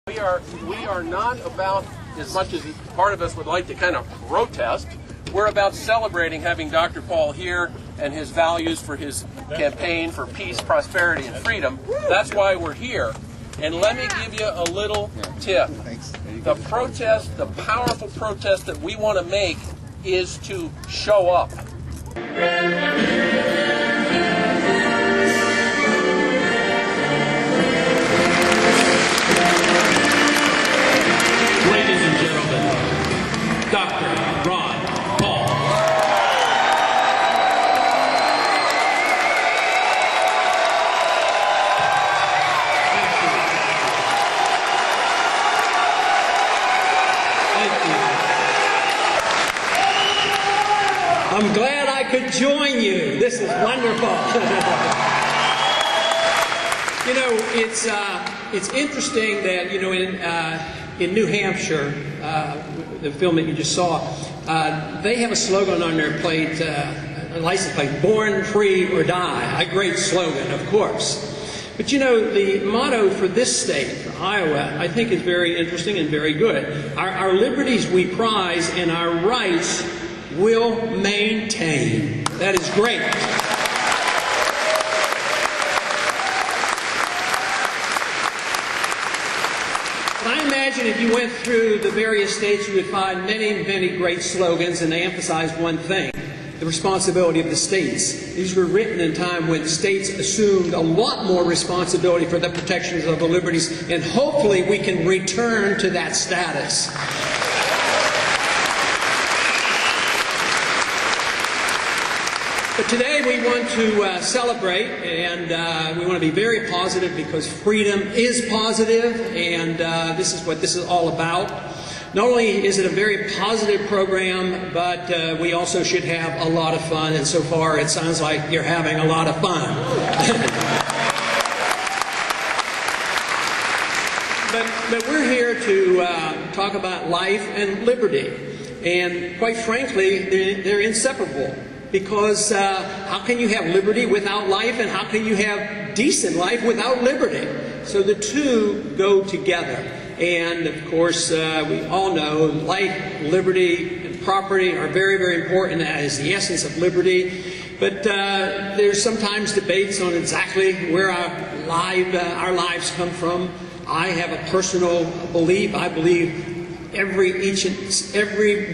We are not about, as much as part of us would like to kind of protest, we're about celebrating having Dr. Paul here and his values for his campaign for peace, prosperity, and freedom. That's why we're here. And let me give you a little tip. The protest, the powerful protest that we want to make is to show up. Ladies and gentlemen, Dr. Ron Paul. Thank you. I'm glad I could join you. This is wonderful. You know, it's interesting that, you know, in New Hampshire, the film that you just saw, they have a slogan on their plate, a license plate, "Born Free or Die." A great slogan, of course. But you know, the motto for this state, for Iowa, I think is very interesting and very good. Our liberties we prize and our rights will maintain. That is great. I imagine if you went through the various states, you would find many, many great slogans, and they emphasize one thing: the responsibility of the states. These were written in a time when states assumed a lot more responsibility for the protections of the liberties, and hopefully we can return to that status. But today we want to celebrate, and we want to be very positive because freedom is positive, and this is what this is all about. Not only is it a very positive program, but we also should have a lot of fun, and so far it sounds like you're having a lot of fun. But we're here to talk about life and liberty, and quite frankly, they're inseparable. Because how can you have liberty without life, and how can you have decent life without liberty? So the two go together. And of course, we all know life, liberty, and property are very, very important. That is the essence of liberty. But there's sometimes debates on exactly where our lives come from. I have a personal belief. I believe every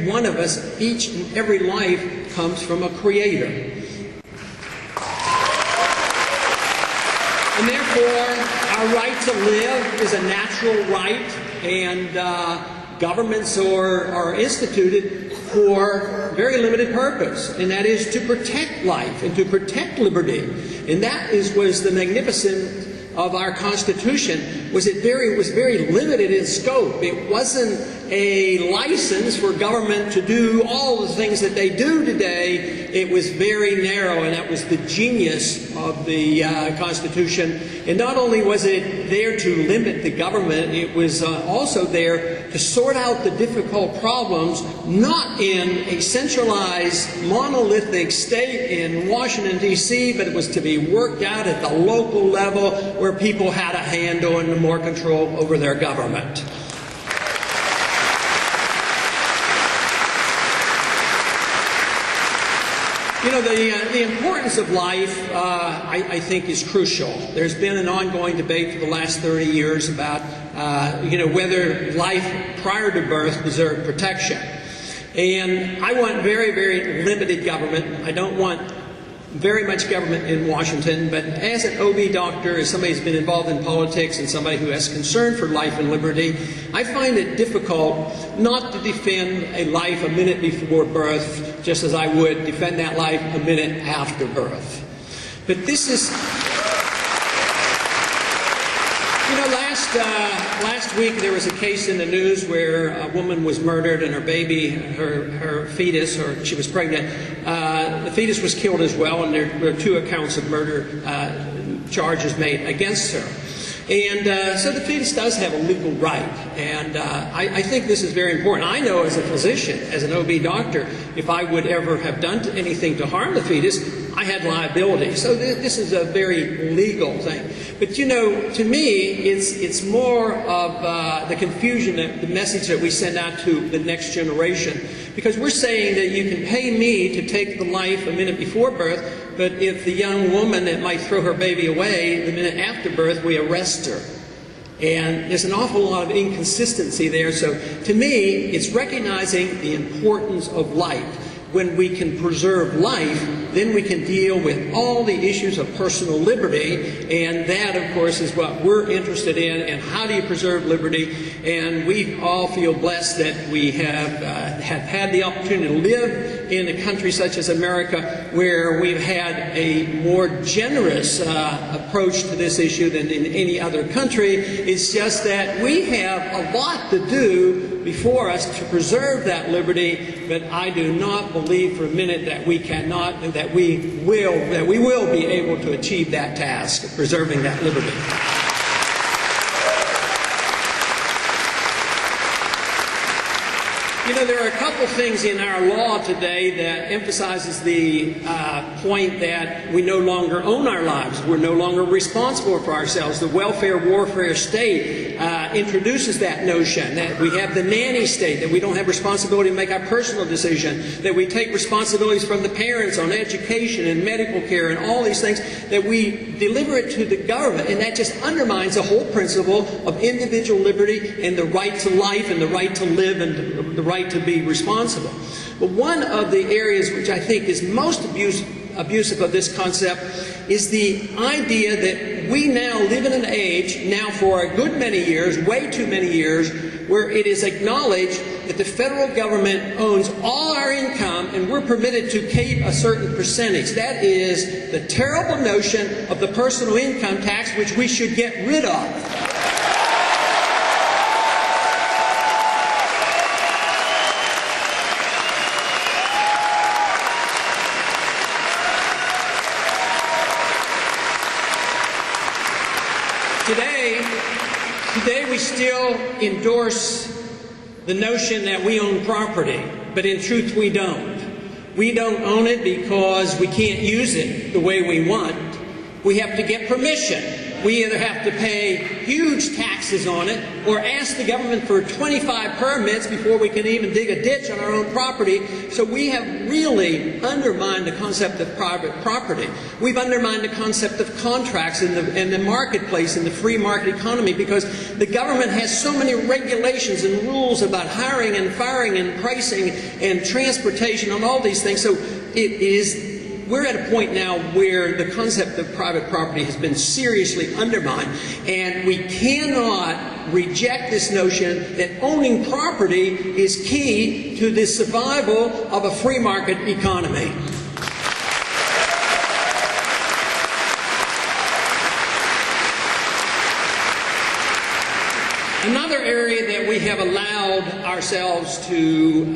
one of us, each and every life comes from a creator. And therefore, our right to live is a natural right, and governments are instituted for a very limited purpose, and that is to protect life and to protect liberty. And that was the magnificence of our Constitution, was very limited in scope. It wasn't a license for government to do all the things that they do today. It was very narrow, and that was the genius of the Constitution. And not only was it there to limit the government, it was also there to sort out the difficult problems, not in a centralized, monolithic state in Washington, D.C., but it was to be worked out at the local level where people had a handle and more control over their government. You know, the importance of life, I think, is crucial. There's been an ongoing debate for the last 30 years about, whether life prior to birth deserved protection. And I want very, very limited government. I don't want very much government in Washington, but as an OB doctor, as somebody who's been involved in politics and somebody who has concern for life and liberty, I find it difficult not to defend a life a minute before birth, just as I would defend that life a minute after birth. But this is, you know, last week there was a case in the news where a woman was murdered and her baby, her fetus, or she was pregnant, the fetus was killed as well, and there were 2 accounts of murder charges made against her. And so the fetus does have a legal right, and I think this is very important. I know as a physician, as an OB doctor, if I would ever have done anything to harm the fetus, I had liability. So this is a very legal thing. But you know, to me, it's more of the confusion, the message that we send out to the next generation. Because we're saying that you can pay me to take the life a minute before birth, but if the young woman that might throw her baby away the minute after birth, we arrest her. And there's an awful lot of inconsistency there. So to me, it's recognizing the importance of life. When we can preserve life, then we can deal with all the issues of personal liberty, and that, of course, is what we're interested in, and how do you preserve liberty. And we all feel blessed that we have had the opportunity to live in a country such as America, where we've had a more generous approach to this issue than in any other country. It's just that we have a lot to do before us to preserve that liberty, but I do not believe for a minute that we cannot, that we will be able to achieve that task of preserving that liberty. You know, there are a couple things in our law today that emphasizes the point that we no longer own our lives. We're no longer responsible for ourselves. The welfare warfare state introduces that notion that we have the nanny state, that we don't have responsibility to make our personal decision, that we take responsibilities from the parents on education and medical care and all these things, that we deliver it to the government, and that just undermines the whole principle of individual liberty and the right to life and the right to live and the right to be responsible. But one of the areas which I think is most abusive of this concept is the idea that we now live in an age, now for a good many years, way too many years, where it is acknowledged that the federal government owns all our income and we're permitted to keep a certain percentage. That is the terrible notion of the personal income tax, which we should get rid of. Today we still endorse the notion that we own property, but in truth we don't. We don't own it because we can't use it the way we want. We have to get permission. We either have to pay huge taxes on it or ask the government for 25 permits before we can even dig a ditch on our own property. So we have really undermined the concept of private property. We've undermined the concept of contracts in the marketplace, in the free market economy, because the government has so many regulations and rules about hiring and firing and pricing and transportation and all these things. So we're at a point now where the concept of private property has been seriously undermined, and we cannot reject this notion that owning property is key to the survival of a free market economy. Another area that we have allowed ourselves to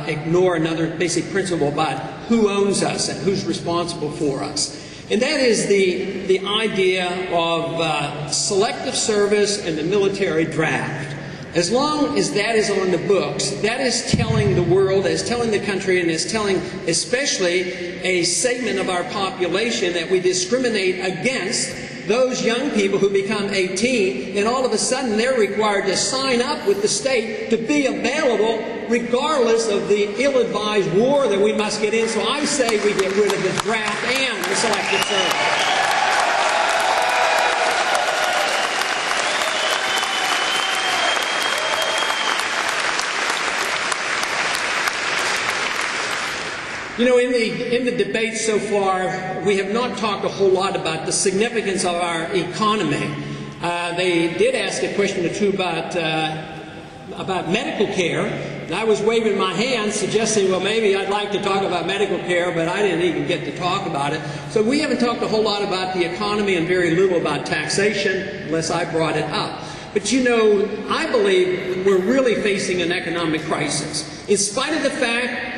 ignore, another basic principle about who owns us and who's responsible for us, and that is the idea of selective service and the military draft. As long as that is on the books, that is telling the world, is telling the country, and is telling especially a segment of our population that we discriminate against those young people who become 18, and all of a sudden they're required to sign up with the state to be available regardless of the ill-advised war that we must get in. So I say we get rid of the draft and the selective service. You know, in the debate so far, we have not talked a whole lot about the significance of our economy. They did ask a question or two about medical care, and I was waving my hand suggesting, well, maybe I'd like to talk about medical care, but I didn't even get to talk about it. So we haven't talked a whole lot about the economy and very little about taxation, unless I brought it up. But you know, I believe we're really facing an economic crisis. In spite of the fact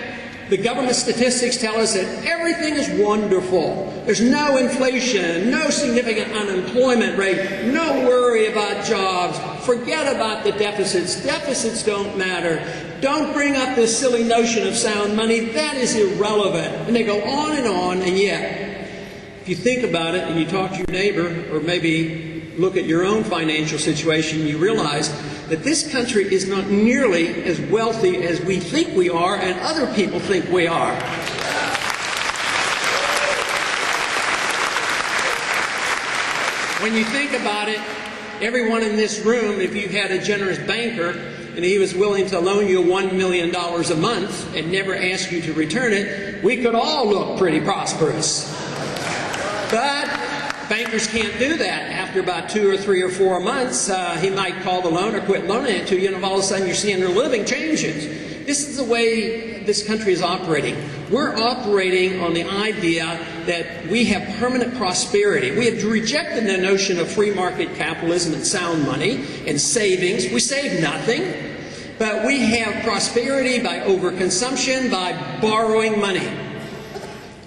the government statistics tell us that everything is wonderful. There's no inflation, no significant unemployment rate, no worry about jobs. Forget about the deficits. Deficits don't matter. Don't bring up this silly notion of sound money. That is irrelevant. And they go on, and yet If you think about it and you talk to your neighbor, or maybe look at your own financial situation, you realize that this country is not nearly as wealthy as we think we are and other people think we are. When you think about it, everyone in this room, if you had a generous banker and he was willing to loan you $1 million a month and never ask you to return it, we could all look pretty prosperous. But bankers can't do that. After about 2 or 3 or 4 months, he might call the loan or quit loaning it to you, and all of a sudden you're seeing their living changes. This is the way this country is operating. We're operating on the idea that we have permanent prosperity. We have rejected the notion of free market capitalism and sound money and savings. We save nothing, but we have prosperity by overconsumption, by borrowing money.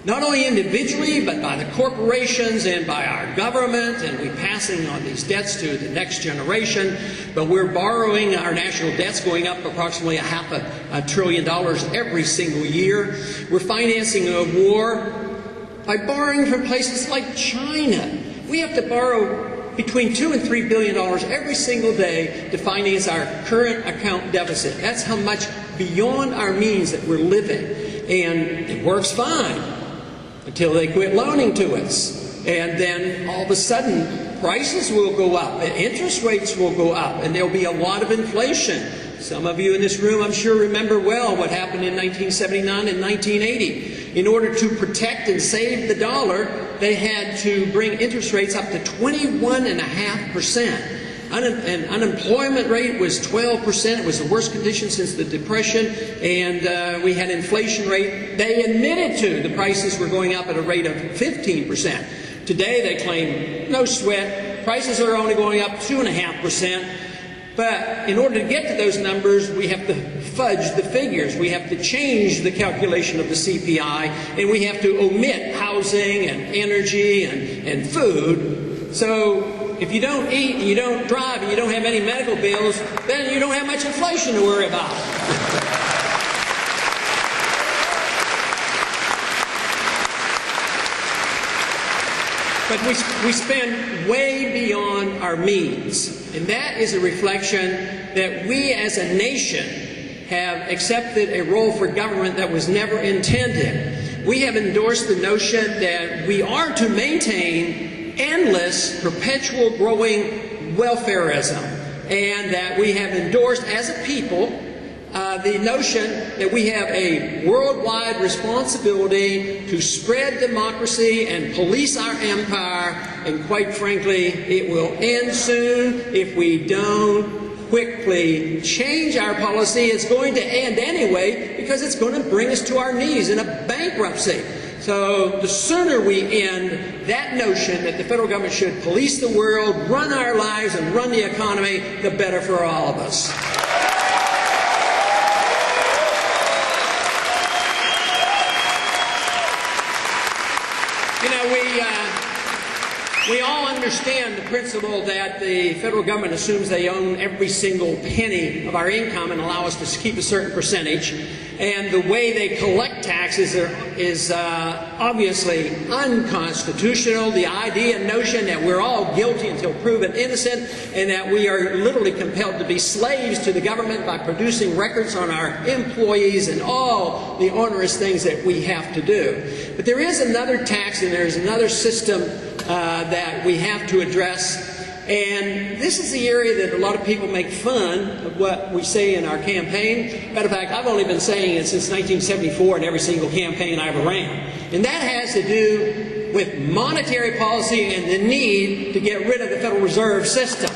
Not only individually, but by the corporations and by our government, and we're passing on these debts to the next generation. But we're borrowing, our national debt's going up approximately $500 billion every single year. We're financing a war by borrowing from places like China. We have to borrow between $2 and $3 billion every single day to finance our current account deficit. That's how much beyond our means that we're living. And it works fine until they quit loaning to us. And then all of a sudden, prices will go up, and interest rates will go up, and there'll be a lot of inflation. Some of you in this room, I'm sure, remember well what happened in 1979 and 1980. In order to protect and save the dollar, they had to bring interest rates up to 21.5%. And unemployment rate was 12%. It was the worst condition since the Depression. And we had inflation rate. They admitted to the prices were going up at a rate of 15%. Today they claim, no sweat, prices are only going up 2.5%. But in order to get to those numbers, we have to fudge the figures. We have to change the calculation of the CPI, and we have to omit housing and energy and food. So if you don't eat and you don't drive and you don't have any medical bills, then you don't have much inflation to worry about. But we spend way beyond our means. And that is a reflection that we as a nation have accepted a role for government that was never intended. We have endorsed the notion that we are to maintain endless, perpetual growing welfarism, and that we have endorsed as a people the notion that we have a worldwide responsibility to spread democracy and police our empire, and quite frankly, it will end soon if we don't quickly change our policy. It's going to end anyway because it's going to bring us to our knees in a bankruptcy. So the sooner we end that notion that the federal government should police the world, run our lives, and run the economy, the better for all of us. You know, we all understand the principle that the federal government assumes they own every single penny of our income and allow us to keep a certain percentage. And the way they collect taxes is obviously unconstitutional. The idea and notion that we're all guilty until proven innocent, and that we are literally compelled to be slaves to the government by producing records on our employees and all the onerous things that we have to do. But there is another tax and there is another system that we have to address. And this is the area that a lot of people make fun of what we say in our campaign. Matter of fact, I've only been saying it since 1974 in every single campaign I ever ran. And that has to do with monetary policy and the need to get rid of the Federal Reserve System.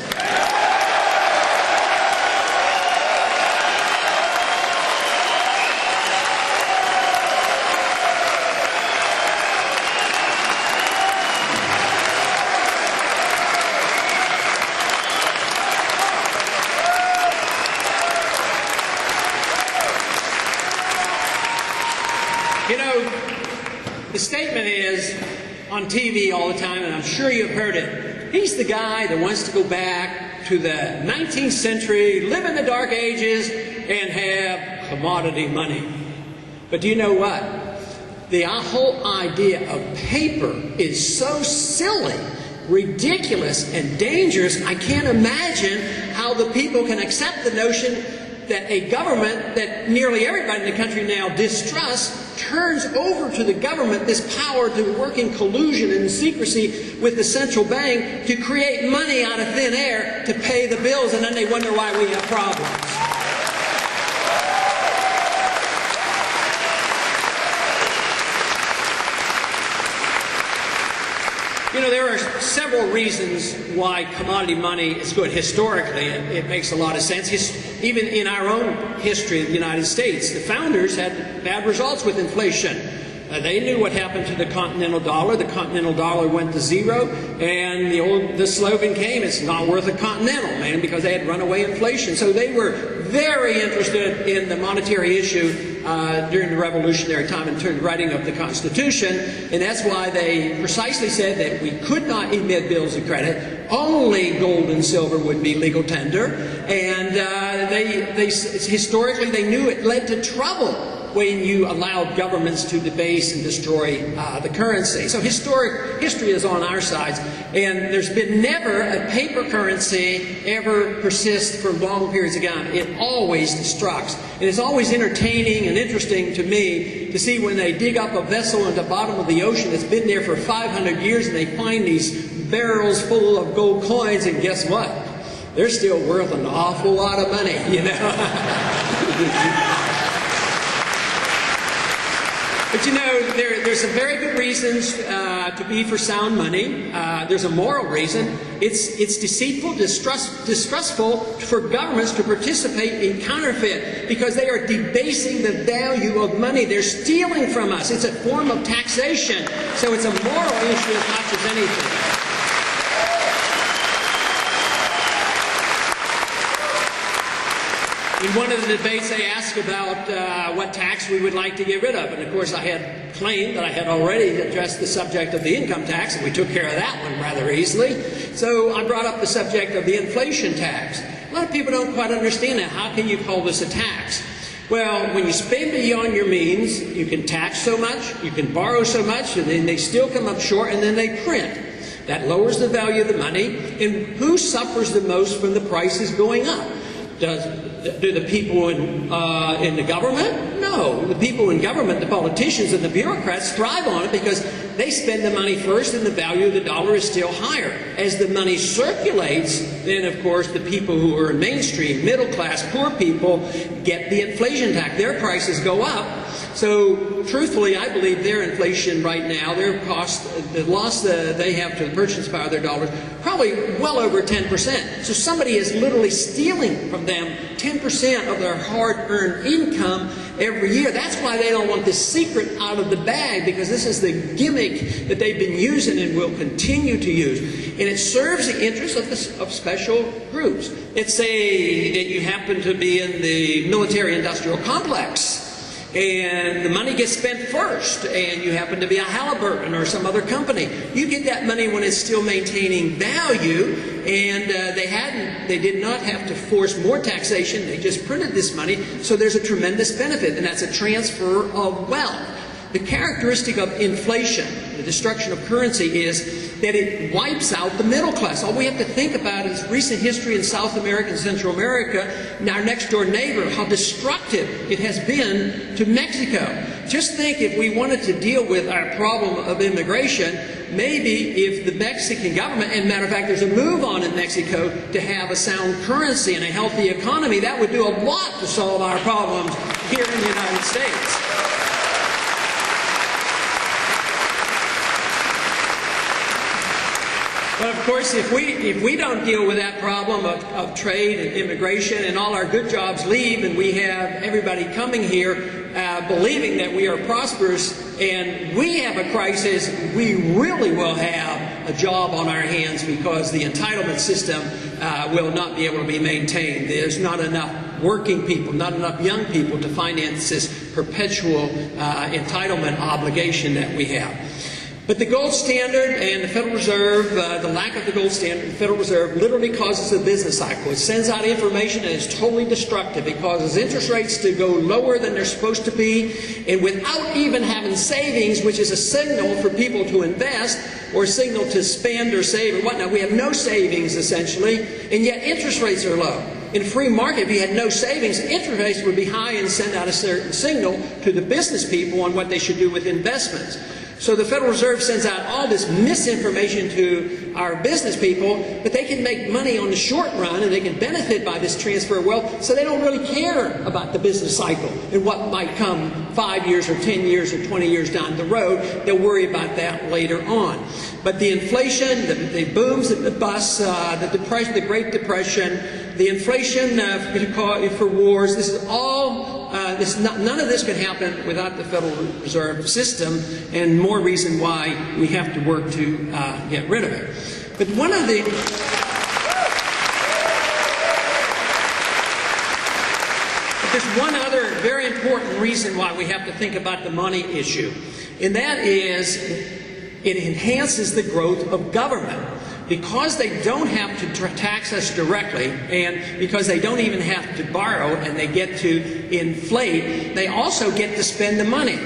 You know, the statement is on TV all the time, and I'm sure you've heard it. He's the guy that wants to go back to the 19th century, live in the Dark Ages, and have commodity money. But do you know what? the whole idea of paper is so silly, ridiculous, and dangerous. I can't imagine how the people can accept the notion that a government that nearly everybody in the country now distrusts turns over to the government this power to work in collusion and secrecy with the central bank to create money out of thin air to pay the bills, and then they wonder why we have problems. You know, there are several reasons why commodity money is good. Historically, it makes a lot of sense. Even in our own history of the United States, the founders had bad results with inflation. They knew what happened to the continental dollar. The continental dollar went to zero, and the slogan came, "It's not worth a continental," man, because they had runaway inflation. So they were very interested in the monetary issue during the revolutionary time and during the writing of the Constitution, and that's why they precisely said that we could not emit bills of credit. Only gold and silver would be legal tender, and historically they knew it led to trouble when you allowed governments to debase and destroy the currency. So history is on our side, and there's been never a paper currency ever persist for long periods of time. It always destructs. And it's always entertaining and interesting to me to see when they dig up a vessel in the bottom of the ocean that's been there for 500 years and they find these barrels full of gold coins, and guess what? They're still worth an awful lot of money, you know. But you know, there's some very good reasons to be for sound money. There's a moral reason. It's deceitful, distrustful for governments to participate in counterfeit because they are debasing the value of money. They're stealing from us. It's a form of taxation. So it's a moral issue as much as anything. In one of the debates, they asked about what tax we would like to get rid of. And of course, I had claimed that I had already addressed the subject of the income tax, and we took care of that one rather easily. So I brought up the subject of the inflation tax. A lot of people don't quite understand that. How can you call this a tax? Well, when you spend beyond your means, you can tax so much, you can borrow so much, and then they still come up short, and then they print. That lowers the value of the money. And who suffers the most from the prices going up? Do the people in the government? No. The people in government, the politicians and the bureaucrats thrive on it because they spend the money first and the value of the dollar is still higher. As the money circulates, then of course the people who are mainstream, middle class, poor people get the inflation tax. Their prices go up. So truthfully, I believe their inflation right now, their cost, the loss that they have to the purchase power of their dollars, probably well over 10%. So somebody is literally stealing from them 10% of their hard-earned income every year. That's why they don't want this secret out of the bag, because this is the gimmick that they've been using and will continue to use. And it serves the interests of special groups. Let's say that you happen to be in the military-industrial complex, and the money gets spent first, and you happen to be a Halliburton or some other company. You get that money when it's still maintaining value, and they did not have to force more taxation. They just printed this money, so there's a tremendous benefit, and that's a transfer of wealth. The characteristic of inflation, the destruction of currency, is that it wipes out the middle class. All we have to think about is recent history in South America and Central America, and our next door neighbor, how destructive it has been to Mexico. Just think, if we wanted to deal with our problem of immigration, maybe if the Mexican government, and matter of fact, there's a move on in Mexico to have a sound currency and a healthy economy, that would do a lot to solve our problems here in the United States. But of course, if we don't deal with that problem of trade and immigration, and all our good jobs leave, and we have everybody coming here believing that we are prosperous, and we have a crisis, we really will have a job on our hands, because the entitlement system will not be able to be maintained. There's not enough working people, not enough young people to finance this perpetual entitlement obligation that we have. But the gold standard and the Federal Reserve, the lack of the gold standard, the Federal Reserve literally causes a business cycle. It sends out information and is totally destructive. It causes interest rates to go lower than they're supposed to be, and without even having savings, which is a signal for people to invest or a signal to spend or save or whatnot. We have no savings essentially, and yet interest rates are low. In a free market, if you had no savings, interest rates would be high and send out a certain signal to the business people on what they should do with investments. So the Federal Reserve sends out all this misinformation to our business people, but they can make money on the short run and they can benefit by this transfer of wealth, so they don't really care about the business cycle and what might come 5 years or 10 years or 20 years down the road. They'll worry about that later on. But the inflation, the booms and the busts, the depression, the Great Depression, the inflation for wars, this is all, none of this could happen without the Federal Reserve System, and more reason why we have to work to get rid of it. But one of the... There's one other very important reason why we have to think about the money issue, and that is it enhances the growth of government. Because they don't have to tax us directly, and because they don't even have to borrow and they get to inflate, they also get to spend the money.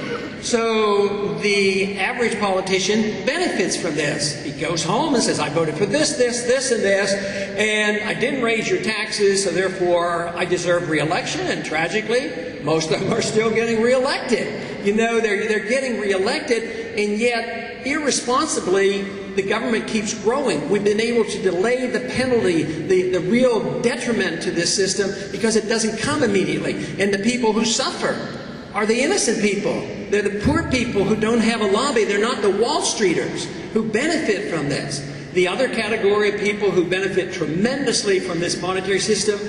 So the average politician benefits from this. He goes home and says, I voted for this, this, this, and this, and I didn't raise your taxes, so therefore I deserve re-election. And tragically, most of them are still getting re-elected. You know, they're getting re-elected, and yet irresponsibly the government keeps growing. We've been able to delay the penalty, the real detriment to this system, because it doesn't come immediately. And the people who suffer are the innocent people. They're the poor people who don't have a lobby. They're not the Wall Streeters who benefit from this. The other category of people who benefit tremendously from this monetary system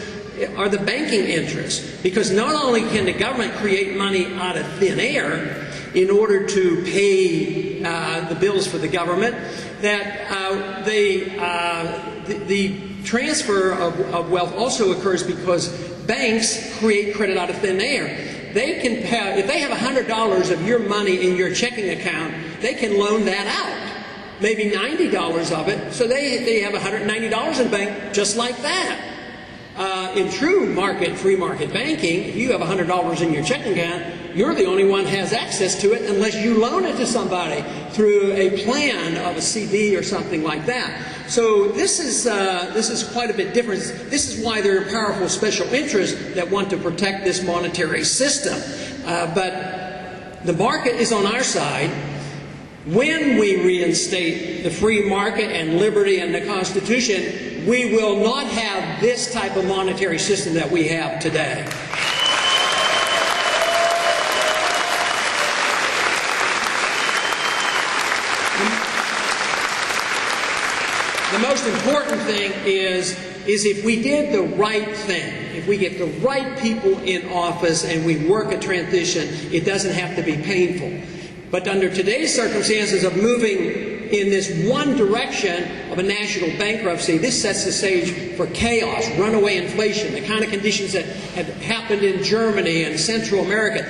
are the banking interests. Because not only can the government create money out of thin air in order to pay the bills for the government, that the transfer of wealth also occurs because banks create credit out of thin air. They can pay, if they have $100 of your money in your checking account, they can loan that out, maybe $90 of it, so they have $190 in the bank just like that. In true free market banking, if you have $100 in your checking account, you're the only one who has access to it unless you loan it to somebody through a plan of a CD or something like that. So this is quite a bit different. This is why there are powerful special interests that want to protect this monetary system. But the market is on our side. When we reinstate the free market and liberty and the Constitution, we will not have this type of monetary system that we have today. The most important thing is if we did the right thing, if we get the right people in office and we work a transition, it doesn't have to be painful. But under today's circumstances of moving in this one direction of a national bankruptcy, this sets the stage for chaos, runaway inflation, the kind of conditions that have happened in Germany and Central America.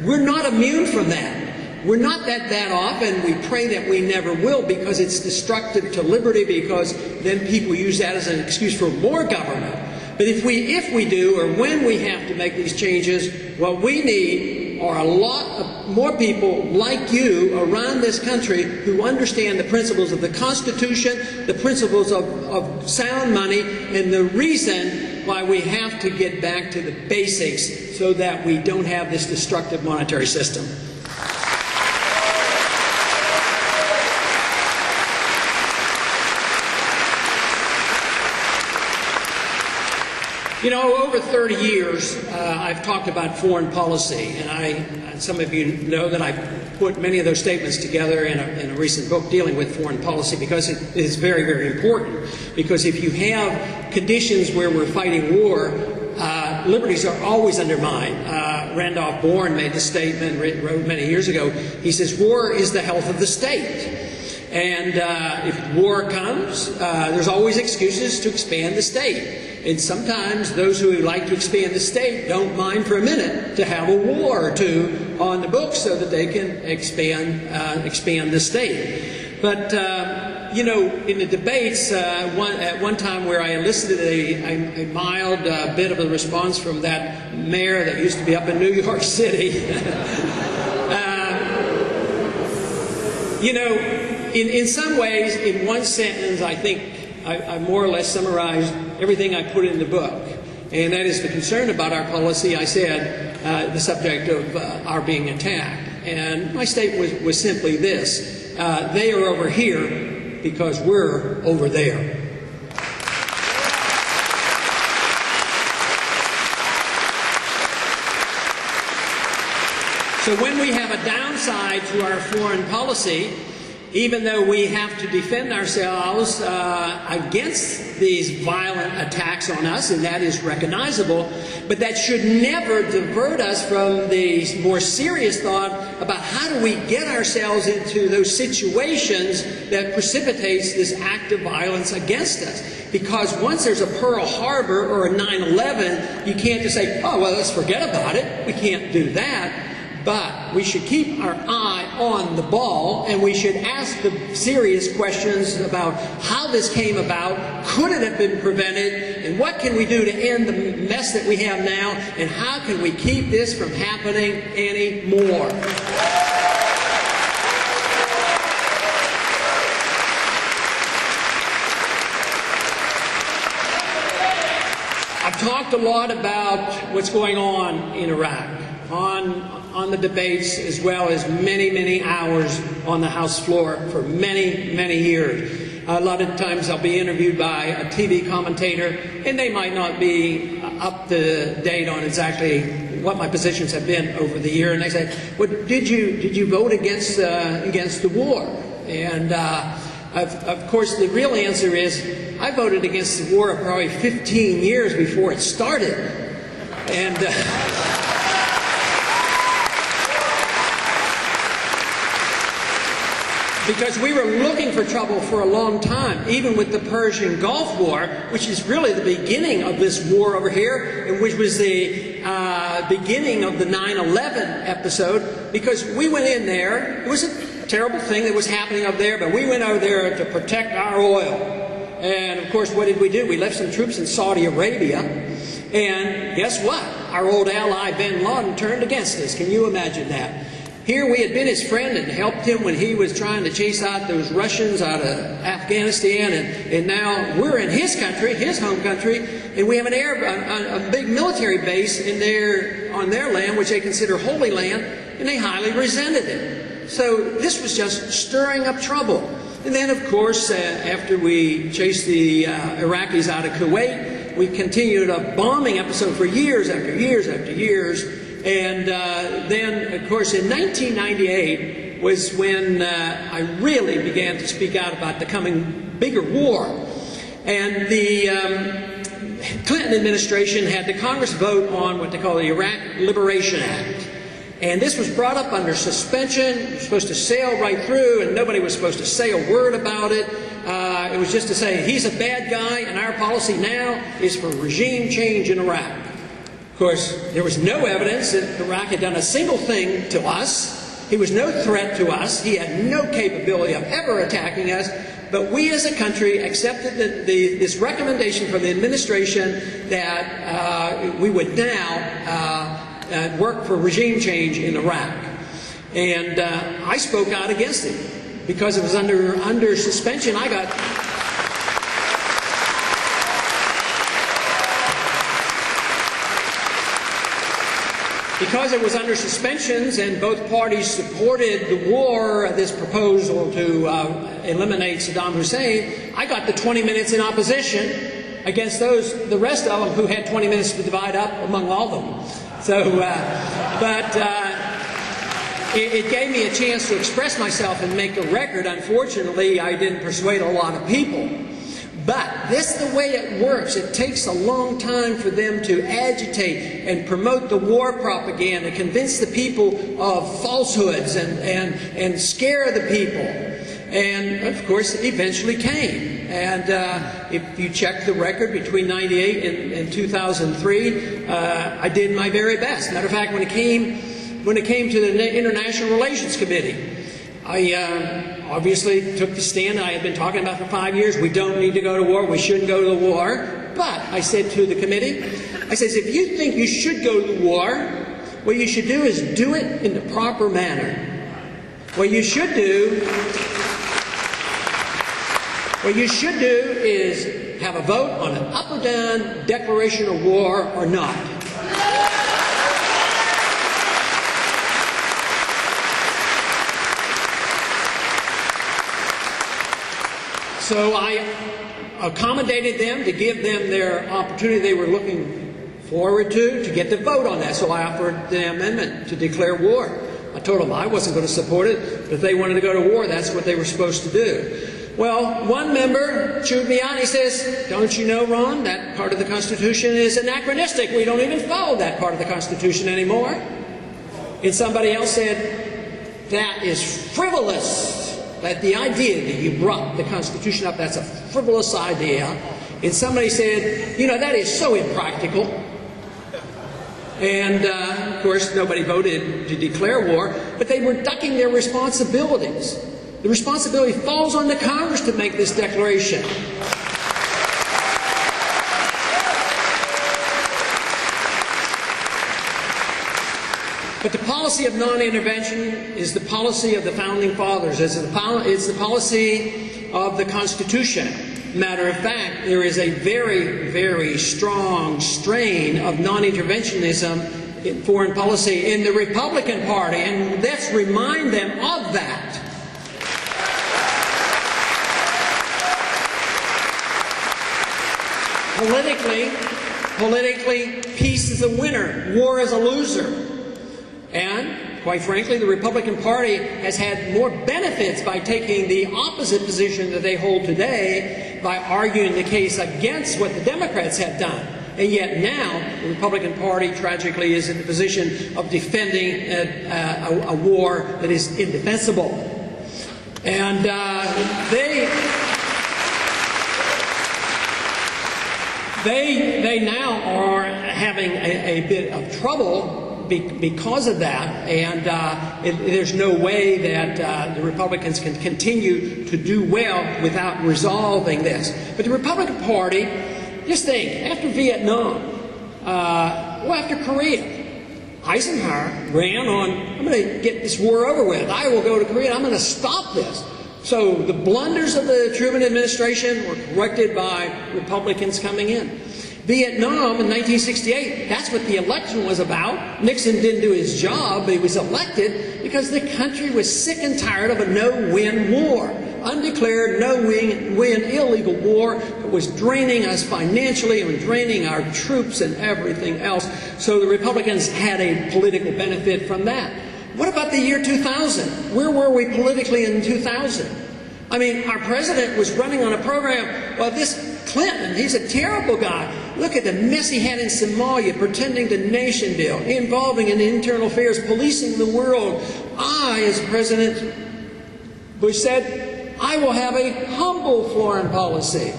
We're not immune from that. We're not that off, and we pray that we never will, because it's destructive to liberty, because then people use that as an excuse for more government. But if we do, or when we have to make these changes, what we need are a lot of more people like you around this country who understand the principles of the Constitution, the principles of sound money, and the reason why we have to get back to the basics so that we don't have this destructive monetary system. You know, over 30 years, I've talked about foreign policy, and some of you know that I've put many of those statements together in a recent book dealing with foreign policy, because it is very, very important. Because if you have conditions where we're fighting war, liberties are always undermined. Randolph Bourne made the statement, wrote many years ago, he says, war is the health of the state. And if war comes, there's always excuses to expand the state. And sometimes those who like to expand the state don't mind for a minute to have a war or two on the books so that they can expand the state. But you know, in the debates, at one time where I elicited a mild bit of a response from that mayor that used to be up in New York City, you know, in some ways, in one sentence, I think I more or less summarized everything I put in the book. And that is the concern about our policy. I said the subject of our being attacked. And my statement was simply this: they are over here because we're over there. So when we have a downside to our foreign policy, even though we have to defend ourselves against these violent attacks on us, and that is recognizable, but that should never divert us from the more serious thought about how do we get ourselves into those situations that precipitates this act of violence against us. Because once there's a Pearl Harbor or a 9/11, you can't just say, oh, well, let's forget about it. We can't do that. But we should keep our eye on the ball, and we should ask the serious questions about how this came about, could it have been prevented, and what can we do to end the mess that we have now, and how can we keep this from happening anymore. I've talked a lot about what's going on in Iraq, on the debates, as well as many, many hours on the House floor for many, many years. A lot of times I'll be interviewed by a TV commentator, and they might not be up to date on exactly what my positions have been over the year. And they say, well, did you vote against the war? And of course, the real answer is I voted against the war probably 15 years before it started. And because we were looking for trouble for a long time, even with the Persian Gulf War, which is really the beginning of this war over here, and which was the beginning of the 9/11 episode, because we went in there. It was a terrible thing that was happening up there, but we went over there to protect our oil. And of course, what did we do? We left some troops in Saudi Arabia, and guess what? Our old ally bin Laden turned against us. Can you imagine that? Here we had been his friend and helped him when he was trying to chase out those Russians out of Afghanistan, and now we're in his country, his home country, and we have a big military base on their land, which they consider holy land, and they highly resented it. So this was just stirring up trouble. And then, of course, after we chased the Iraqis out of Kuwait, we continued a bombing episode for years after years after years. And then, of course, in 1998 was when I really began to speak out about the coming bigger war. And the Clinton administration had the Congress vote on what they call the Iraq Liberation Act. And this was brought up under suspension. It was supposed to sail right through, and nobody was supposed to say a word about it. It was just to say, he's a bad guy, and our policy now is for regime change in Iraq. Of course, there was no evidence that Iraq had done a single thing to us. He was no threat to us. He had no capability of ever attacking us. But we as a country accepted this recommendation from the administration that we would now work for regime change in Iraq. And I spoke out against it because it was under suspension. Because it was under suspensions and both parties supported the war, this proposal to eliminate Saddam Hussein, I got the 20 minutes in opposition against the rest of them who had 20 minutes to divide up among all of them. So, it gave me a chance to express myself and make a record. Unfortunately, I didn't persuade a lot of people. But this is the way it works. It takes a long time for them to agitate and promote the war propaganda, convince the people of falsehoods and scare the people. And of course, it eventually came. And if you check the record between 98 and 2003, I did my very best. Matter of fact, when it came to the International Relations Committee, I obviously took the stand I had been talking about for 5 years. We don't need to go to war. We shouldn't go to the war. But I said to the committee, I says, if you think you should go to the war, what you should do is do it in the proper manner. What you should do is have a vote on an up or down declaration of war or not. So I accommodated them to give them their opportunity they were looking forward to get the vote on that. So I offered the amendment to declare war. I told them I wasn't going to support it, but if they wanted to go to war, that's what they were supposed to do. Well, one member chewed me out. He says, don't you know, Ron, that part of the Constitution is anachronistic. We don't even follow that part of the Constitution anymore. And somebody else said, that is frivolous. That the idea that you brought the Constitution up, that's a frivolous idea. And somebody said, you know, that is so impractical. And, of course, nobody voted to declare war, but they were ducking their responsibilities. The responsibility falls on the Congress to make this declaration. But the policy of non-intervention is the policy of the Founding Fathers. It's the policy of the Constitution. Matter of fact, there is a very, very strong strain of non-interventionism in foreign policy in the Republican Party, and let's remind them of that. Politically, peace is a winner, war is a loser. And, quite frankly, the Republican Party has had more benefits by taking the opposite position that they hold today by arguing the case against what the Democrats have done. And yet now, the Republican Party, tragically, is in the position of defending a war that is indefensible. And they now are having a bit of trouble because of that, and there's no way that the Republicans can continue to do well without resolving this. But the Republican Party, just think, after Vietnam, after Korea, Eisenhower ran on, I'm going to get this war over with. I will go to Korea, I'm going to stop this. So the blunders of the Truman administration were corrected by Republicans coming in. Vietnam in 1968, that's what the election was about. Nixon didn't do his job, but he was elected because the country was sick and tired of a no-win war. Undeclared, no-win, illegal war that was draining us financially and draining our troops and everything else. So the Republicans had a political benefit from that. What about the year 2000? Where were we politically in 2000? I mean, our president was running on a program, well, this Clinton, he's a terrible guy. Look at the mess he had in Somalia, pretending to nation build, involving in internal affairs, policing the world. I, as President Bush said, I will have a humble foreign policy.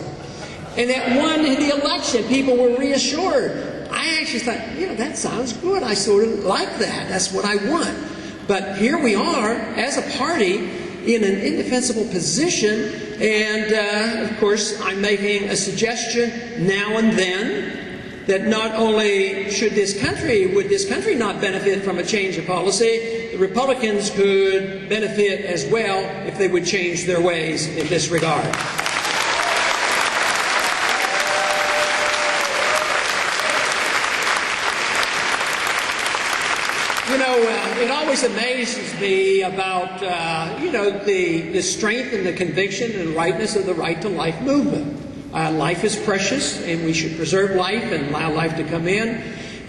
And that won the election. People were reassured. I actually thought, you know, that sounds good. I sort of like that. That's what I want. But here we are, as a party, in an indefensible position, and of course I'm making a suggestion now and then that not only would this country not benefit from a change of policy, the Republicans could benefit as well if they would change their ways in this regard. You know, it always amazes me about, the strength and the conviction and rightness of the Right to Life movement. Life is precious, and we should preserve life and allow life to come in.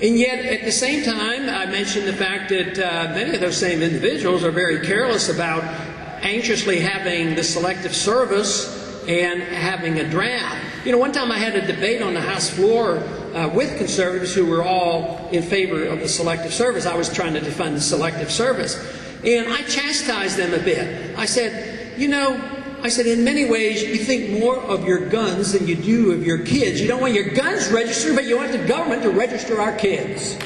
And yet, at the same time, I mentioned the fact that many of those same individuals are very careless about anxiously having the selective service and having a draft. You know, one time I had a debate on the House floor with conservatives who were all in favor of the selective service. I was trying to defund the selective service. And I chastised them a bit. I said, you know, I said, in many ways, you think more of your guns than you do of your kids. You don't want your guns registered, but you want the government to register our kids.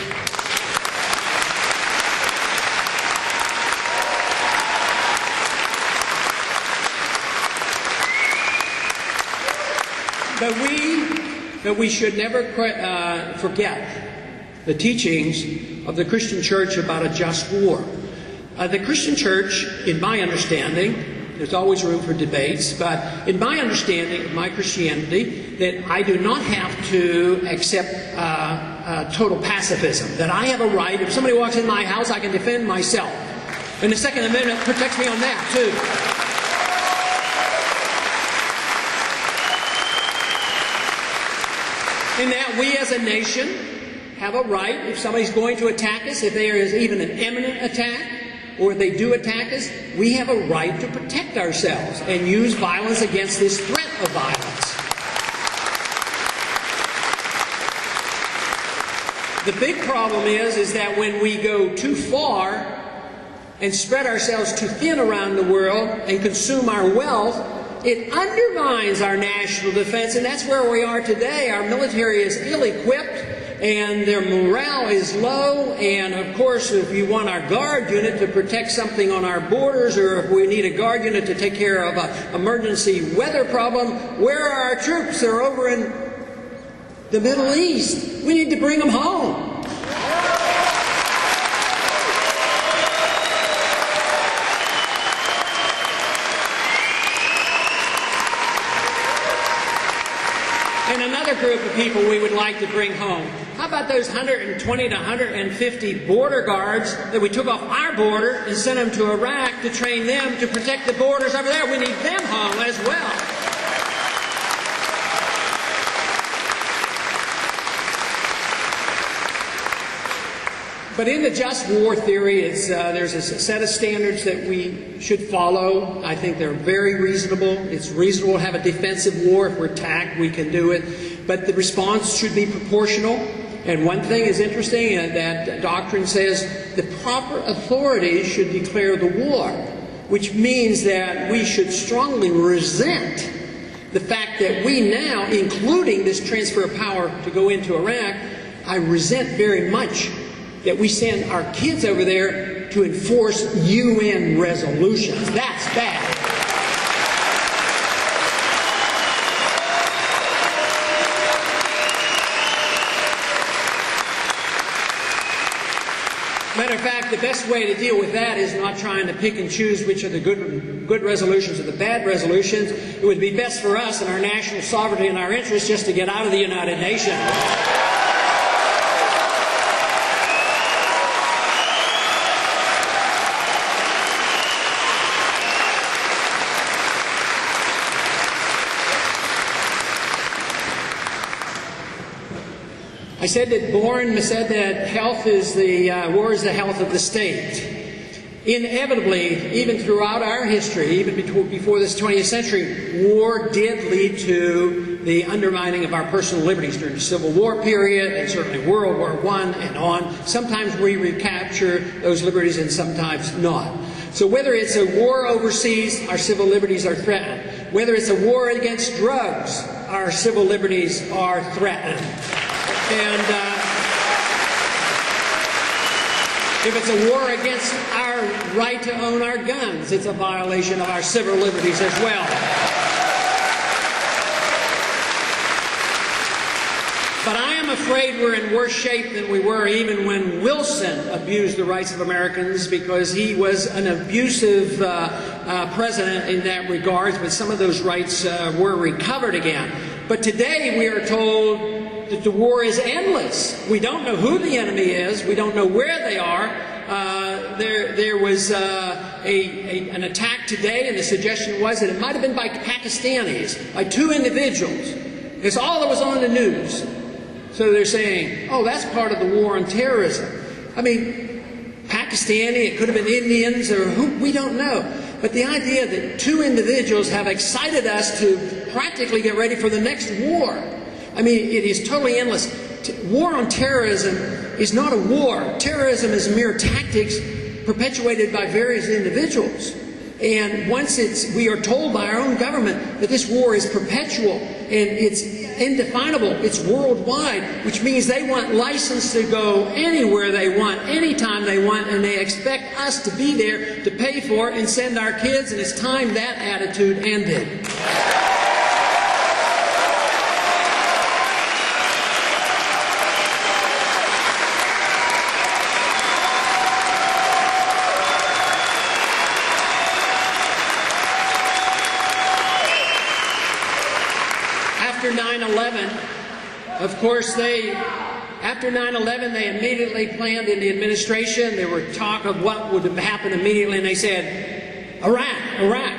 But we should never forget the teachings of the Christian church about a just war. The Christian church, in my understanding, there's always room for debates, but in my understanding of my Christianity, that I do not have to accept total pacifism. That I have a right, if somebody walks in my house, I can defend myself. And the Second Amendment protects me on that, too. And that we as a nation have a right, if somebody's going to attack us, if there is even an imminent attack, or if they do attack us, we have a right to protect ourselves and use violence against this threat of violence. The big problem is that when we go too far and spread ourselves too thin around the world and consume our wealth, it undermines our national defense, and that's where we are today. Our military is ill-equipped, and their morale is low, and of course, if you want our guard unit to protect something on our borders, or if we need a guard unit to take care of an emergency weather problem, where are our troops? They're over in the Middle East. We need to bring them home. And another group of people we would like to bring home. How about those 120 to 150 border guards that we took off our border and sent them to Iraq to train them to protect the borders over there? We need them home as well. But in the just war theory, there's a set of standards that we should follow. I think they're very reasonable. It's reasonable to have a defensive war. If we're attacked, we can do it. But the response should be proportional. And one thing is interesting, that doctrine says the proper authorities should declare the war, which means that we should strongly resent the fact that we now, including this transfer of power to go into Iraq, I resent very much that we send our kids over there to enforce UN resolutions. That's bad. Matter of fact, the best way to deal with that is not trying to pick and choose which are the good resolutions or the bad resolutions. It would be best for us and our national sovereignty and our interests just to get out of the United Nations. I said that Bourne said that health is war is the health of the state. Inevitably, even throughout our history, even before this 20th century, war did lead to the undermining of our personal liberties during the Civil War period, and certainly World War I and on. Sometimes we recapture those liberties and sometimes not. So whether it's a war overseas, our civil liberties are threatened. Whether it's a war against drugs, our civil liberties are threatened. And if it's a war against our right to own our guns, it's a violation of our civil liberties as well. But I am afraid we're in worse shape than we were even when Wilson abused the rights of Americans, because he was an abusive president in that regard, but some of those rights were recovered again. But today we are told that the war is endless. We don't know who the enemy is. We don't know where they are. There was an attack today, and the suggestion was that it might have been by Pakistanis, by two individuals. It's all that was on the news. So they're saying, oh, that's part of the war on terrorism. I mean, Pakistani, it could have been Indians, or who, we don't know. But the idea that two individuals have excited us to practically get ready for the next war. I mean, it is totally endless. War on terrorism is not a war. Terrorism is mere tactics perpetuated by various individuals. And once we are told by our own government that this war is perpetual and it's indefinable, it's worldwide, which means they want license to go anywhere they want, anytime they want, and they expect us to be there to pay for it and send our kids, and it's time that attitude ended. After 9/11, of course, after 9/11, they immediately planned in the administration. There were talk of what would happen immediately, and they said, Iraq.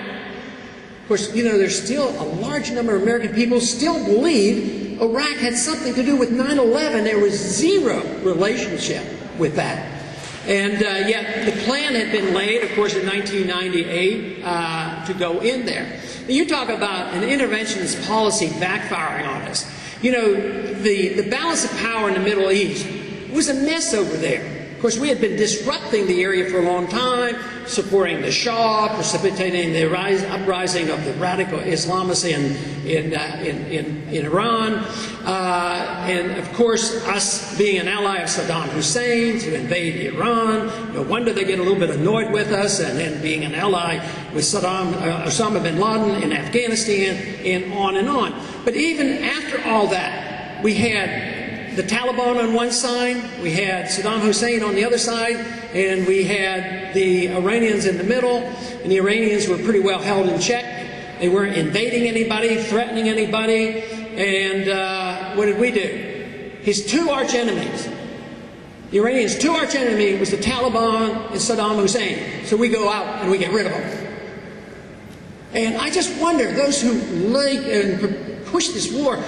Of course, there's still a large number of American people still believe Iraq had something to do with 9/11. There was zero relationship with that. And yet the plan had been laid, of course, in 1998 to go in there. You talk about an interventionist policy backfiring on us. The balance of power in the Middle East was a mess over there. Of course, we had been disrupting the area for a long time, supporting the Shah, precipitating the uprising of the radical Islamists in Iran, and of course, us being an ally of Saddam Hussein to invade Iran. No wonder they get a little bit annoyed with us, and then being an ally with Osama bin Laden in Afghanistan, and on and on. But even after all that, we had the Taliban on one side, we had Saddam Hussein on the other side, and we had the Iranians in the middle, and the Iranians were pretty well held in check. They weren't invading anybody, threatening anybody, and what did we do? His two arch enemies. The Iranians' two arch enemy was the Taliban and Saddam Hussein. So we go out and we get rid of them. And I just wonder, those who push this war,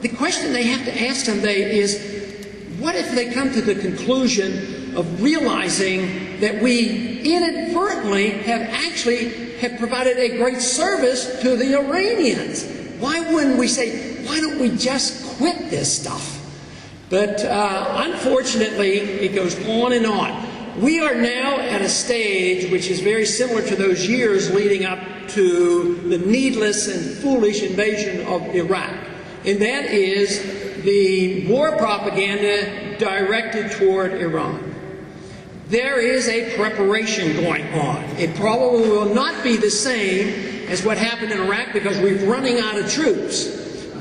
the question they have to ask someday is, what if they come to the conclusion of realizing that we inadvertently have provided a great service to the Iranians? Why wouldn't we say, why don't we just quit this stuff? But unfortunately, it goes on and on. We are now at a stage which is very similar to those years leading up to the needless and foolish invasion of Iraq. And that is the war propaganda directed toward Iran. There is a preparation going on. It probably will not be the same as what happened in Iraq because we're running out of troops.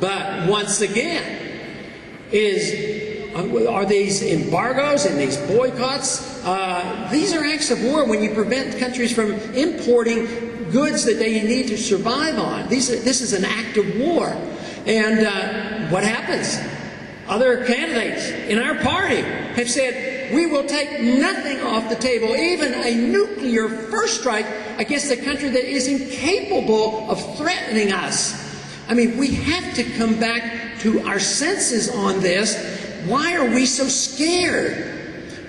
But once again, are these embargoes and these boycotts? These are acts of war when you prevent countries from importing goods that they need to survive on. This is an act of war. And what happens? Other candidates in our party have said, we will take nothing off the table, even a nuclear first strike against a country that is incapable of threatening us. I mean, we have to come back to our senses on this. Why are we so scared?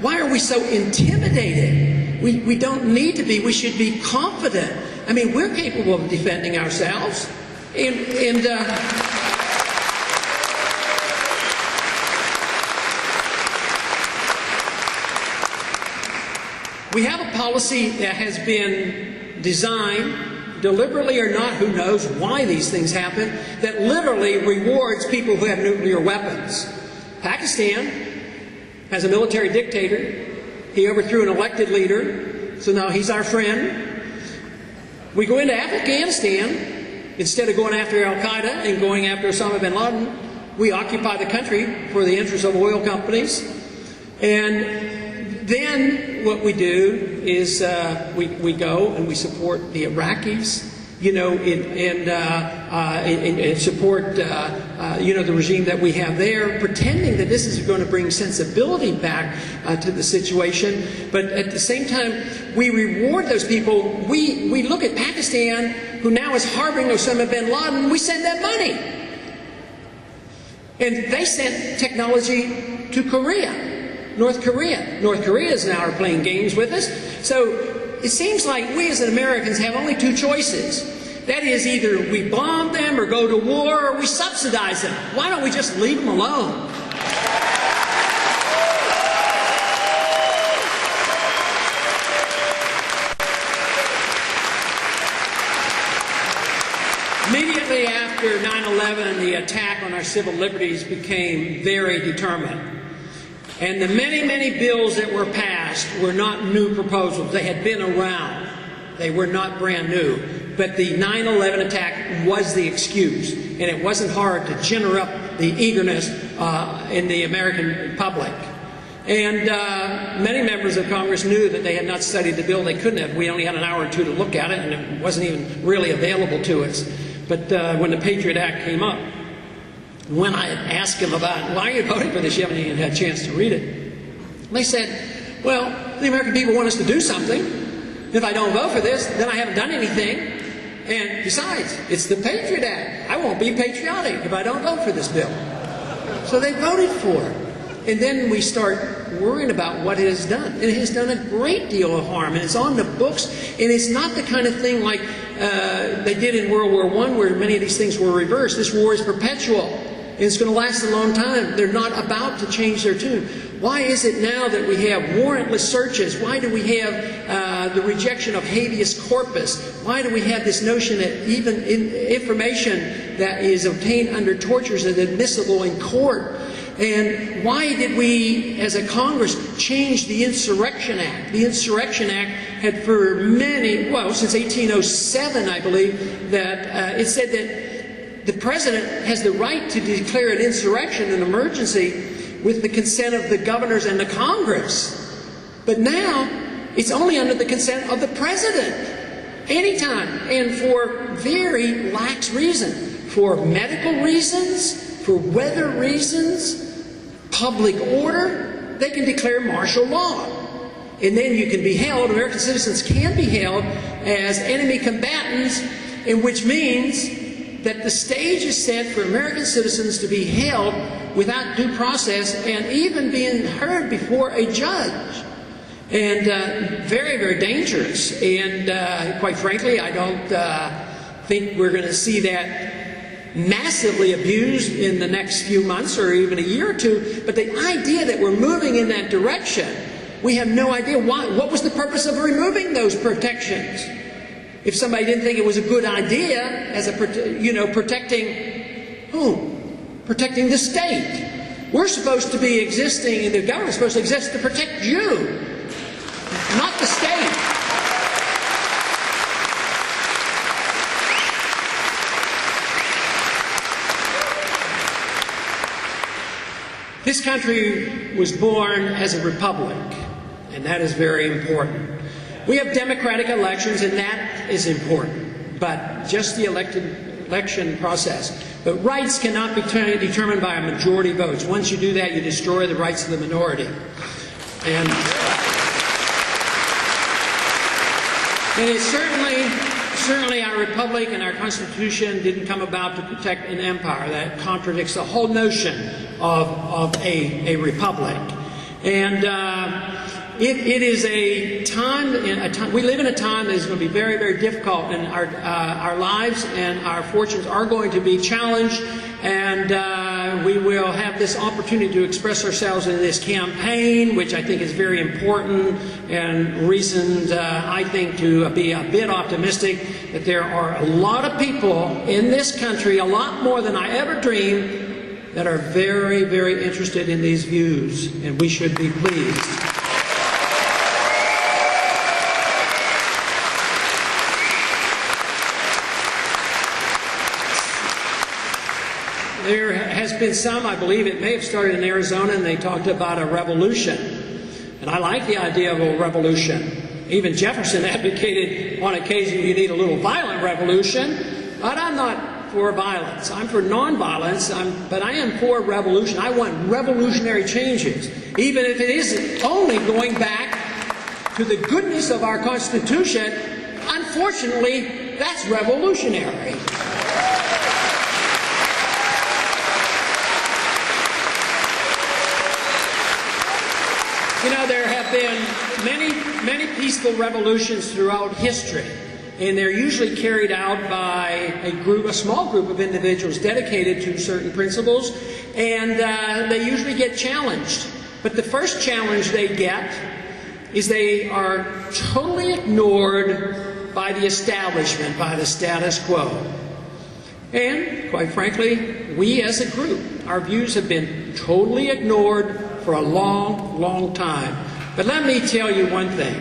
Why are we so intimidated? We don't need to be. We should be confident. I mean, we're capable of defending ourselves. We have a policy that has been designed, deliberately or not, who knows why these things happen, that literally rewards people who have nuclear weapons. Pakistan has a military dictator. He overthrew an elected leader, so now he's our friend. We go into Afghanistan, instead of going after Al-Qaeda and going after Osama bin Laden, we occupy the country for the interests of oil companies. And then what we do is we go and we support the Iraqis, and support the regime that we have there, pretending that this is going to bring sensibility back to the situation. But at the same time, we reward those people. We look at Pakistan, who now is harboring Osama bin Laden. We send them money, and they sent technology to Korea. North Korea's now are playing games with us. So it seems like we as Americans have only two choices. That is, either we bomb them or go to war, or we subsidize them. Why don't we just leave them alone? 9/11 and the attack on our civil liberties became very determined. And the many, many bills that were passed were not new proposals. They had been around. They were not brand new. But the 9/11 attack was the excuse. And it wasn't hard to gin up the eagerness in the American public. And many members of Congress knew that they had not studied the bill. They couldn't have. We only had an hour or two to look at it, and it wasn't even really available to us. But when the Patriot Act came up, when I asked them about, why are you voting for this? You haven't even had a chance to read it. They said, well, the American people want us to do something. If I don't vote for this, then I haven't done anything. And besides, it's the Patriot Act. I won't be patriotic if I don't vote for this bill. So they voted for it. And then we start worrying about what it has done. And it has done a great deal of harm. And it's on the books. And it's not the kind of thing like they did in World War I, where many of these things were reversed. This war is perpetual. And it's going to last a long time. They're not about to change their tune. Why is it now that we have warrantless searches? Why do we have the rejection of habeas corpus? Why do we have this notion that even information that is obtained under torture is admissible in court? And why did we, as a Congress, change the Insurrection Act? The Insurrection Act had for many, well, since 1807, I believe, that it said that the President has the right to declare an insurrection, an emergency, with the consent of the governors and the Congress. But now, it's only under the consent of the President. Anytime. And for very lax reason. For medical reasons, for weather reasons, public order, they can declare martial law. And then you can be held, American citizens can be held as enemy combatants, in which means that the stage is set for American citizens to be held without due process and even being heard before a judge. And very, very dangerous. And quite frankly, I don't think we're going to see that massively abused in the next few months or even a year or two. But the idea that we're moving in that direction, we have no idea why. What was the purpose of removing those protections? If somebody didn't think it was a good idea as a, protecting whom? Protecting the state. We're supposed to be existing, and the government's supposed to exist to protect you, not the state. This country was born as a republic, and that is very important. We have democratic elections, and that is important, but just the election process. But rights cannot be determined by a majority votes. Once you do that, you destroy the rights of the minority. And it's certainly our republic and our Constitution didn't come about to protect an empire. That contradicts the whole notion of a republic. And it is a time. We live in a time that is going to be very, very difficult, and our lives and our fortunes are going to be challenged. And we will have this opportunity to express ourselves in this campaign, which I think is very important, and reasons I think to be a bit optimistic that there are a lot of people in this country, a lot more than I ever dreamed, that are very, very interested in these views, and we should be pleased. There has been some, I believe it may have started in Arizona, and they talked about a revolution. And I like the idea of a revolution. Even Jefferson advocated on occasion you need a little violent revolution, but I'm not for violence. I'm for nonviolence, but I am for revolution. I want revolutionary changes, even if it is only going back to the goodness of our Constitution. Unfortunately, that's revolutionary. You know, there have been many peaceful revolutions throughout history, and they're usually carried out by a small group of individuals dedicated to certain principles, and they usually get challenged. But the first challenge they get is they are totally ignored by the establishment, by the status quo. And, quite frankly, we as a group, our views have been totally ignored for a long, long time. But let me tell you one thing.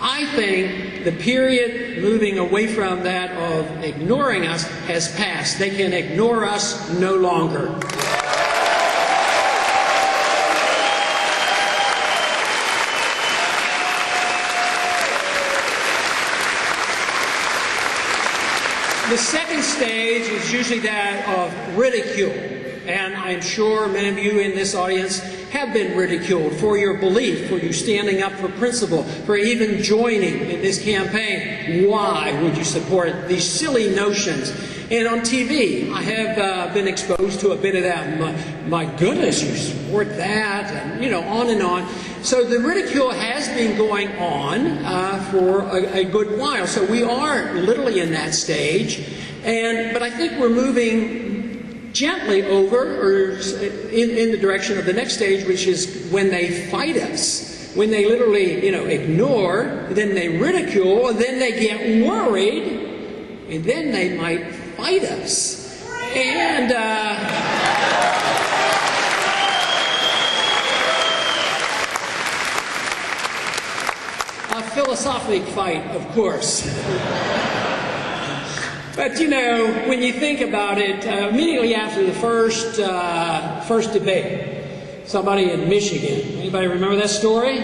I think the period moving away from that of ignoring us has passed. They can ignore us no longer. The second stage is usually that of ridicule, and I'm sure many of you in this audience have been ridiculed for your belief, for you standing up for principle, for even joining in this campaign. Why would you support these silly notions? And on TV, I have been exposed to a bit of that. My goodness, you support that, and on and on. So the ridicule has been going on for a good while. So we are literally in that stage, but I think we're moving gently over, or in the direction of the next stage, which is when they fight us. When they literally, ignore, then they ridicule, and then they get worried, and then they might fight us. And a philosophic fight, of course. But when you think about it, immediately after the first debate, somebody in Michigan, anybody remember that story?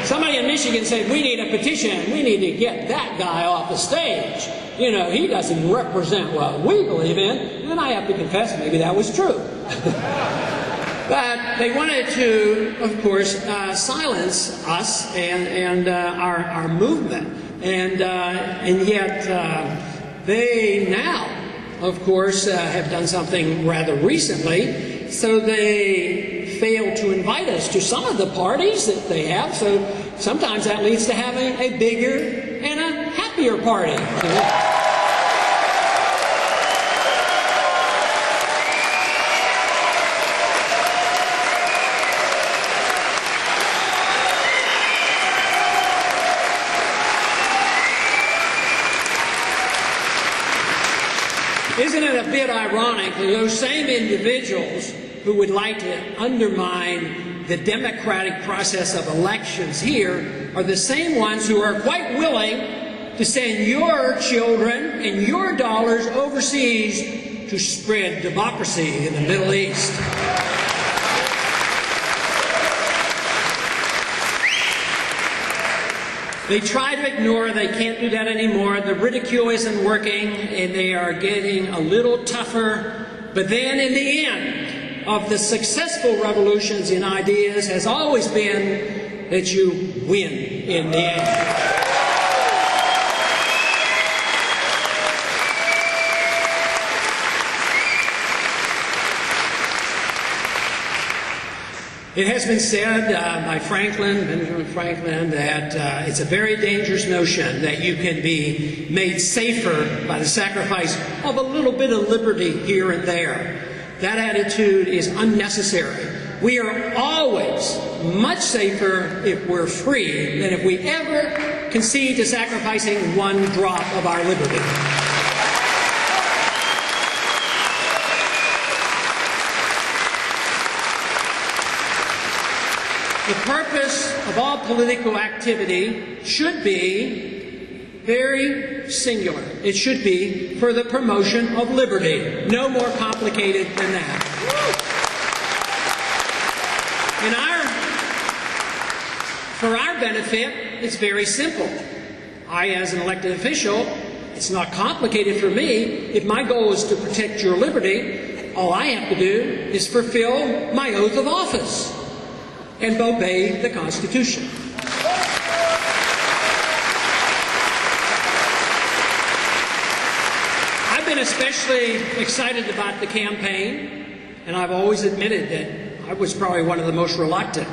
Somebody in Michigan said, we need a petition, we need to get that guy off the stage. He doesn't represent what we believe in. And I have to confess, maybe that was true. But they wanted to, of course, silence us and our movement. And yet they now, of course, have done something rather recently. So they failed to invite us to some of the parties that they have. So sometimes that leads to having a bigger and a happier party. Isn't it a bit ironic that those same individuals who would like to undermine the democratic process of elections here are the same ones who are quite willing to send your children and your dollars overseas to spread democracy in the Middle East? They try to ignore, they can't do that anymore. The ridicule isn't working, and they are getting a little tougher. But then in the end of the successful revolutions in ideas has always been that you win in the end. It has been said by Benjamin Franklin, that it's a very dangerous notion that you can be made safer by the sacrifice of a little bit of liberty here and there. That attitude is unnecessary. We are always much safer if we're free than if we ever concede to sacrificing one drop of our liberty. The purpose of all political activity should be very singular. It should be for the promotion of liberty. No more complicated than that. For our benefit, it's very simple. I, as an elected official, it's not complicated for me. If my goal is to protect your liberty, all I have to do is fulfill my oath of office and obey the Constitution. I've been especially excited about the campaign, and I've always admitted that I was probably one of the most reluctant,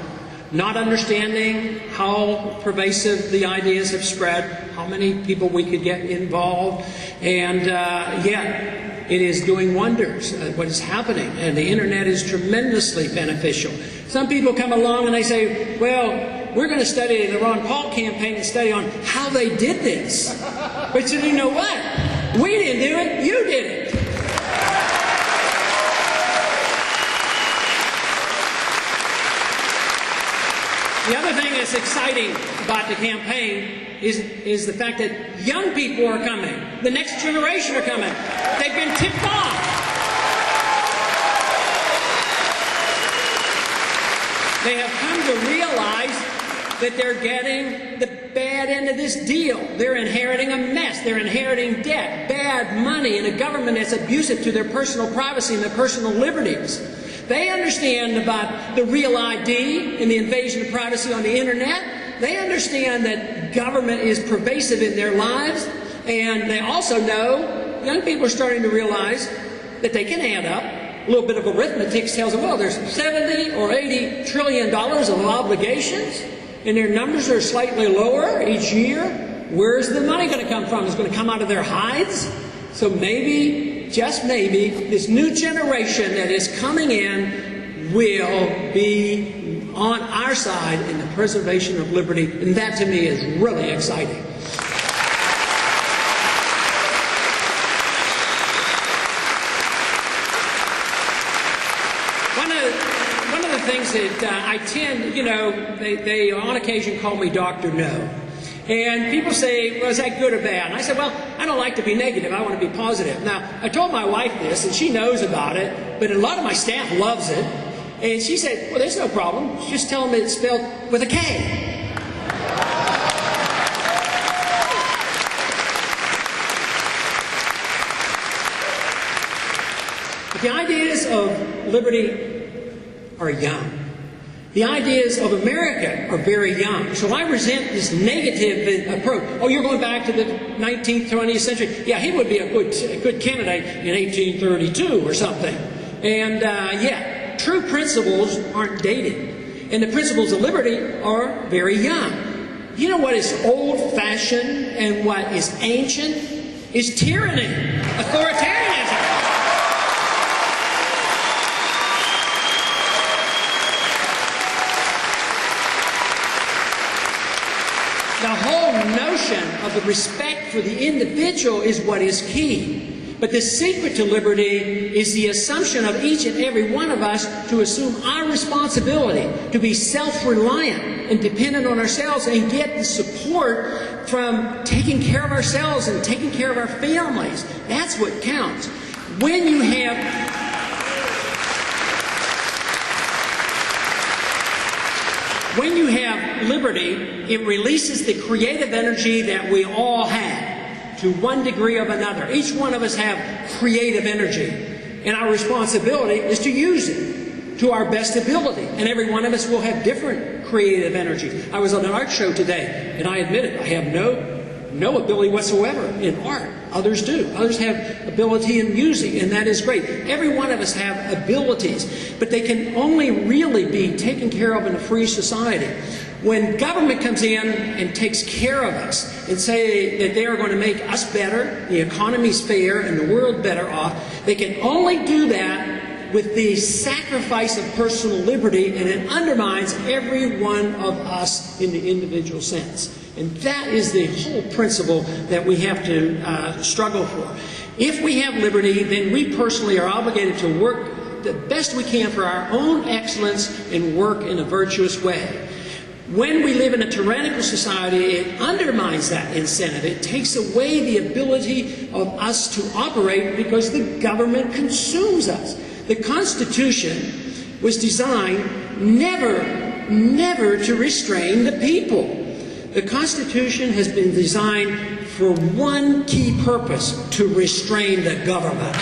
not understanding how pervasive the ideas have spread, how many people we could get involved, and yet it is doing wonders, what is happening, and the internet is tremendously beneficial. Some people come along and they say, well, we're going to study the Ron Paul campaign and study on how they did this. But you know what? We didn't do it, you did it. The other thing that's exciting about the campaign is the fact that young people are coming. The next generation are coming. They've been tipped off. They have come to realize that they're getting the bad end of this deal. They're inheriting a mess. They're inheriting debt, bad money, and a government that's abusive to their personal privacy and their personal liberties. They understand about the real ID and the invasion of privacy on the internet. They understand that government is pervasive in their lives. And they also know, young people are starting to realize that they can add up. A little bit of arithmetic tells them, well, there's 70 or 80 trillion dollars of obligations, and their numbers are slightly lower each year. Where's the money going to come from? It's going to come out of their hides? So maybe, just maybe, this new generation that is coming in will be on our side in the preservation of liberty, and that to me is really exciting. One of the things that I tend, they on occasion call me Dr. No. And people say, well, is that good or bad? And I said, well, I don't like to be negative. I want to be positive. Now, I told my wife this, and she knows about it, but a lot of my staff loves it. And she said, well, there's no problem. Just tell them it's spelled with a K. But the ideas of liberty are young. The ideas of America are very young. So I resent this negative approach. Oh, you're going back to the 19th, 20th century. Yeah, he would be a good candidate in 1832 or something. And true principles aren't dated. And the principles of liberty are very young. You know what is old-fashioned and what is ancient? Is tyranny, authoritarianism. The whole notion of the respect for the individual is what is key. But the secret to liberty is the assumption of each and every one of us to assume our responsibility, to be self-reliant and dependent on ourselves and get the support from taking care of ourselves and taking care of our families. That's what counts. When you have liberty, it releases the creative energy that we all have to one degree or another. Each one of us have creative energy, and our responsibility is to use it to our best ability. And every one of us will have different creative energy. I was on an art show today, and I admit it, I have no ability whatsoever in art. Others do. Others have ability in music, and that is great. Every one of us have abilities, but they can only really be taken care of in a free society. When government comes in and takes care of us and say that they are going to make us better, the economy's fair, and the world better off, they can only do that with the sacrifice of personal liberty, and it undermines every one of us in the individual sense. And that is the whole principle that we have to struggle for. If we have liberty, then we personally are obligated to work the best we can for our own excellence and work in a virtuous way. When we live in a tyrannical society, it undermines that incentive. It takes away the ability of us to operate because the government consumes us. The Constitution was designed never to restrain the people. The Constitution has been designed for one key purpose: to restrain the government.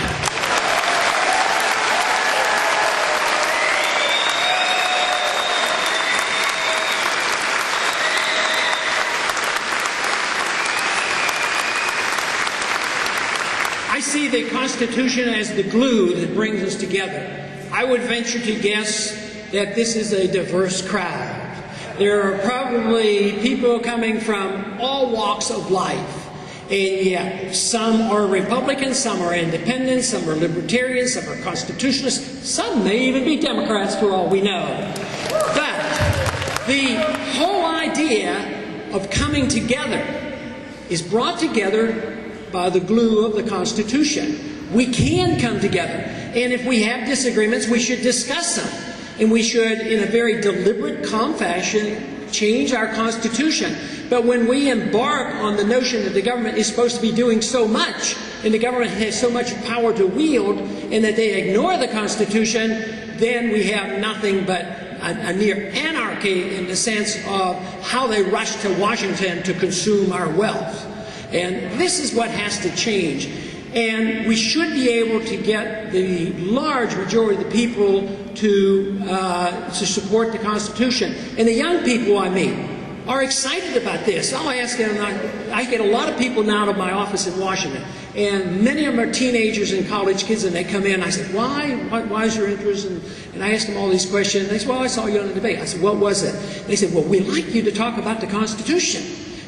I see the Constitution as the glue that brings us together. I would venture to guess that this is a diverse crowd. There are probably people coming from all walks of life. And yet, some are Republicans, some are independents, some are libertarians, some are constitutionalists, some may even be Democrats for all we know. But the whole idea of coming together is brought together by the glue of the Constitution. We can come together, and if we have disagreements, we should discuss them, and we should, in a very deliberate, calm fashion, change our Constitution. But when we embark on the notion that the government is supposed to be doing so much, and the government has so much power to wield, and that they ignore the Constitution, then we have nothing but a near anarchy in the sense of how they rush to Washington to consume our wealth. And this is what has to change. And we should be able to get the large majority of the people to support the Constitution. And the young people I meet are excited about this. I'll ask them, I get a lot of people now to my office in Washington, and many of them are teenagers and college kids, and they come in, I said, why is your interest? And I ask them all these questions. They say, well, I saw you on the debate. I said, what was it? And they said, well, we'd like you to talk about the Constitution.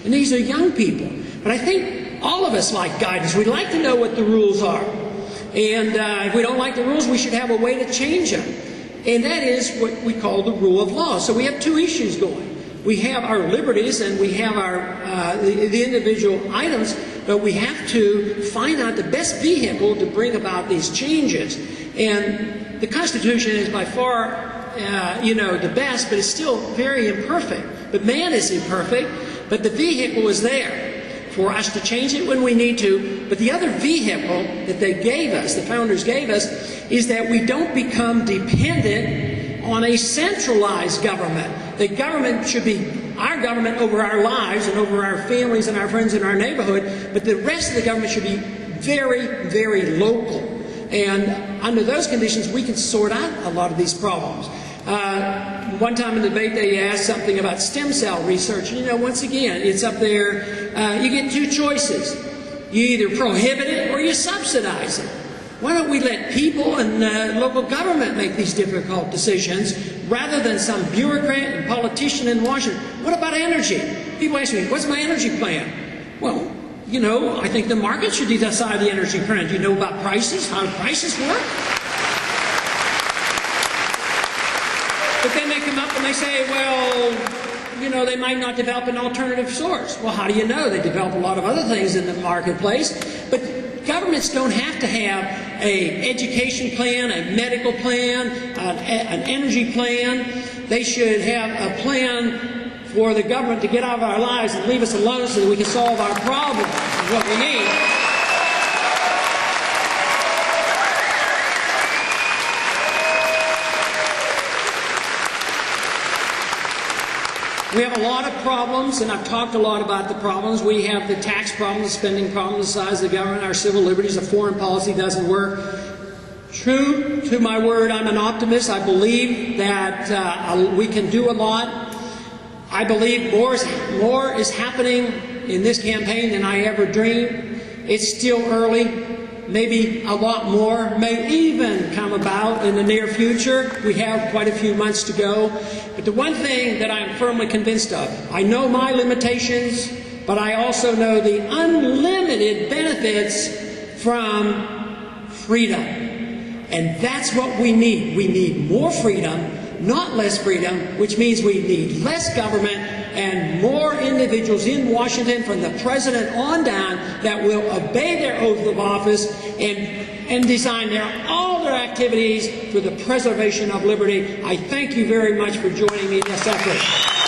And these are young people. But I think all of us like guidance. We'd like to know what the rules are. And if we don't like the rules, we should have a way to change them. And that is what we call the rule of law. So we have two issues going. We have our liberties and we have our the individual items, but we have to find out the best vehicle to bring about these changes. And the Constitution is by far, the best, but it's still very imperfect. But man is imperfect, but the vehicle is there for us to change it when we need to. But the other vehicle that they gave us, the founders gave us, is that we don't become dependent on a centralized government. The government should be our government over our lives and over our families and our friends in our neighborhood, but the rest of the government should be very, very local. And under those conditions, we can sort out a lot of these problems. One time in the debate, they asked something about stem cell research. Once again, it's up there. You get two choices. You either prohibit it or you subsidize it. Why don't we let people and local government make these difficult decisions rather than some bureaucrat and politician in Washington? What about energy? People ask me, what's my energy plan? Well, I think the market should decide the energy plan. Do you know about prices? How prices work? But then they come up and they say, well, they might not develop an alternative source. Well, how do you know? They develop a lot of other things in the marketplace. But governments don't have to have an education plan, a medical plan, an energy plan. They should have a plan for the government to get out of our lives and leave us alone so that we can solve our problems. This is what we need. We have a lot of problems, and I've talked a lot about the problems. We have the tax problem, the spending problem, the size of the government, our civil liberties, the foreign policy doesn't work. True to my word, I'm an optimist. I believe that we can do a lot. I believe more is happening in this campaign than I ever dreamed. It's still early. Maybe a lot more may even come about in the near future. We have quite a few months to go. But the one thing that I'm firmly convinced of, I know my limitations, but I also know the unlimited benefits from freedom. And that's what we need. We need more freedom, not less freedom, which means we need less government and more individuals in Washington from the president on down that will obey their oath of office and design all their activities for the preservation of liberty. I thank you very much for joining me in this effort.